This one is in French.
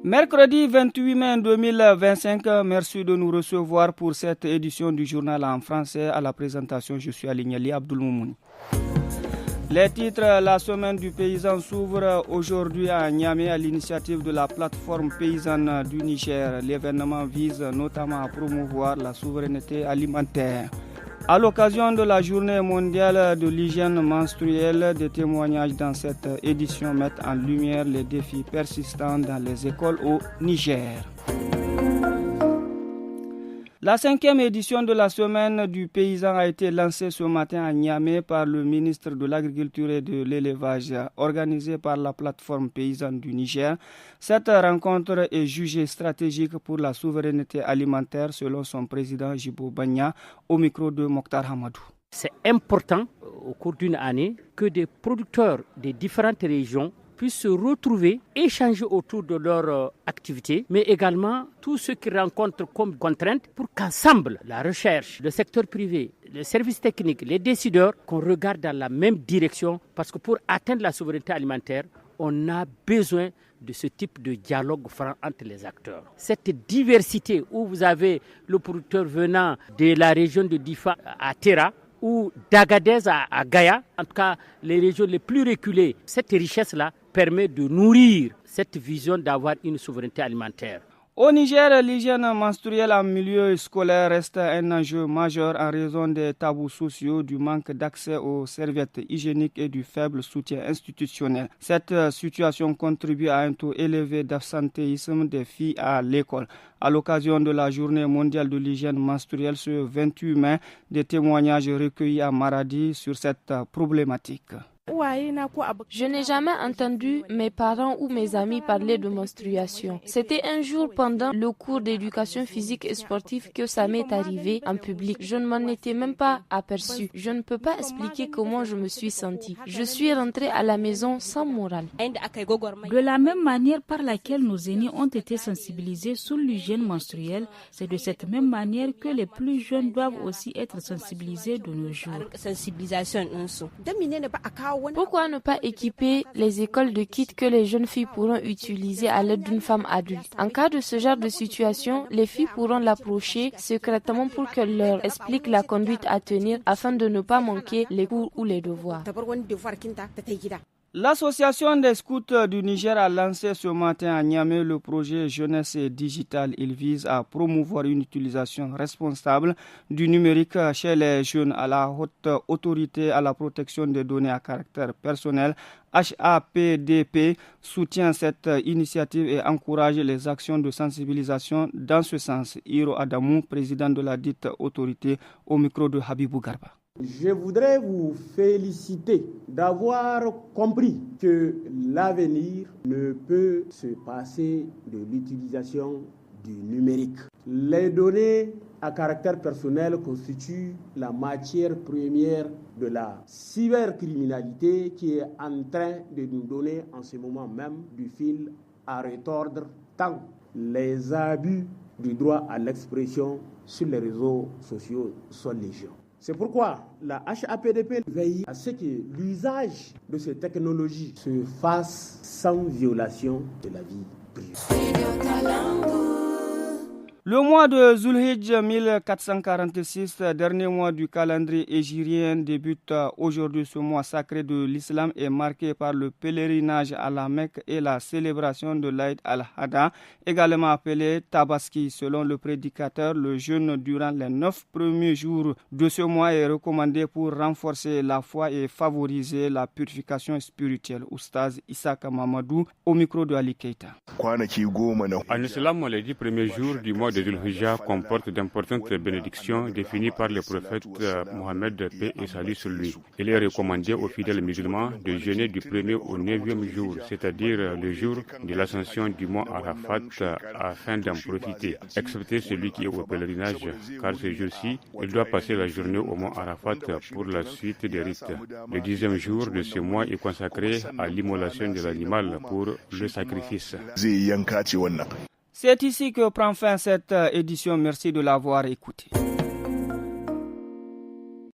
Mercredi 28 mai 2025, merci de nous recevoir pour cette édition du journal en français. À la présentation, je suis Alignali Abdoulmoumouni. Les titres, la semaine du paysan s'ouvre aujourd'hui à Niamey à l'initiative de la plateforme paysanne du Niger. L'événement vise notamment à promouvoir la souveraineté alimentaire. À l'occasion de la journée mondiale de l'hygiène menstruelle, des témoignages dans cette édition mettent en lumière les défis persistants dans les écoles au Niger. La 5e édition de la semaine du paysan a été lancée ce matin à Niamey par le ministre de l'Agriculture et de l'Élevage, organisée par la plateforme paysanne du Niger. Cette rencontre est jugée stratégique pour la souveraineté alimentaire selon son président Jibo Bagna au micro de Mokhtar Hamadou. C'est important au cours d'une année que des producteurs des différentes régions puissent se retrouver, échanger autour de leur activité, mais également tous ceux qui rencontrent comme contraintes pour qu'ensemble, la recherche, le secteur privé, les services techniques, les décideurs, qu'on regarde dans la même direction, parce que pour atteindre la souveraineté alimentaire, on a besoin de ce type de dialogue franc entre les acteurs. Cette diversité où vous avez le producteur venant de la région de Difa à Terra, ou d'Agadez à Gaïa, en tout cas les régions les plus reculées, cette richesse-là permet de nourrir cette vision d'avoir une souveraineté alimentaire. Au Niger, l'hygiène menstruelle en milieu scolaire reste un enjeu majeur en raison des tabous sociaux, du manque d'accès aux serviettes hygiéniques et du faible soutien institutionnel. Cette situation contribue à un taux élevé d'absentéisme des filles à l'école. À l'occasion de la journée mondiale de l'hygiène menstruelle ce 28 mai, des témoignages recueillis à Maradi sur cette problématique. Je n'ai jamais entendu mes parents ou mes amis parler de menstruation. C'était un jour pendant le cours d'éducation physique et sportive que ça m'est arrivé en public. Je ne m'en étais même pas aperçu. Je ne peux pas expliquer comment je me suis sentie. Je suis rentrée à la maison sans morale. De la même manière par laquelle nos aînés ont été sensibilisés sur l'hygiène menstruelle, c'est de cette même manière que les plus jeunes doivent aussi être sensibilisés de nos jours. Pourquoi ne pas équiper les écoles de kits que les jeunes filles pourront utiliser à l'aide d'une femme adulte? En cas de ce genre de situation, les filles pourront l'approcher secrètement pour qu'elle leur explique la conduite à tenir afin de ne pas manquer les cours ou les devoirs. L'association des scouts du Niger a lancé ce matin à Niamey le projet Jeunesse et Digital. Il vise à promouvoir une utilisation responsable du numérique chez les jeunes. À la haute autorité à la protection des données à caractère personnel, HAPDP, soutient cette initiative et encourage les actions de sensibilisation dans ce sens. Hiro Adamou, président de la dite autorité, au micro de Habibou Garba. Je voudrais vous féliciter d'avoir compris que l'avenir ne peut se passer de l'utilisation du numérique. Les données à caractère personnel constituent la matière première de la cybercriminalité qui est en train de nous donner en ce moment même du fil à retordre tant les abus du droit à l'expression sur les réseaux sociaux sont légion. C'est pourquoi la HAPDP veille à ce que l'usage de ces technologies se fasse sans violation de la vie privée. Le mois de Zulhijj 1446, dernier mois du calendrier hégirien, débute aujourd'hui. Ce mois sacré de l'islam est marqué par le pèlerinage à la Mecque et la célébration de l'Aïd al-Adha, également appelé Tabaski. Selon le prédicateur, le jeûne durant les 9 premiers jours de ce mois est recommandé pour renforcer la foi et favoriser la purification spirituelle. Oustaz Issaka Mamadou, au micro de Ali Keita. En islam, les 10 premiers jours du mois de Dhul-Hijjah comportent d'importantes bénédictions définies par le prophète Mohammed, paix et salut sur lui. Il est recommandé aux fidèles musulmans de jeûner du 1er au 9e jour, c'est-à-dire le jour de l'ascension du mont Arafat, afin d'en profiter, excepté celui qui est au pèlerinage, car ce jour-ci, il doit passer la journée au mont Arafat pour la suite des rites. Le 10e jour de ce mois est consacré à l'immolation de l'animal pour le sacrifice. C'est ici que prend fin cette édition. Merci de l'avoir écouté.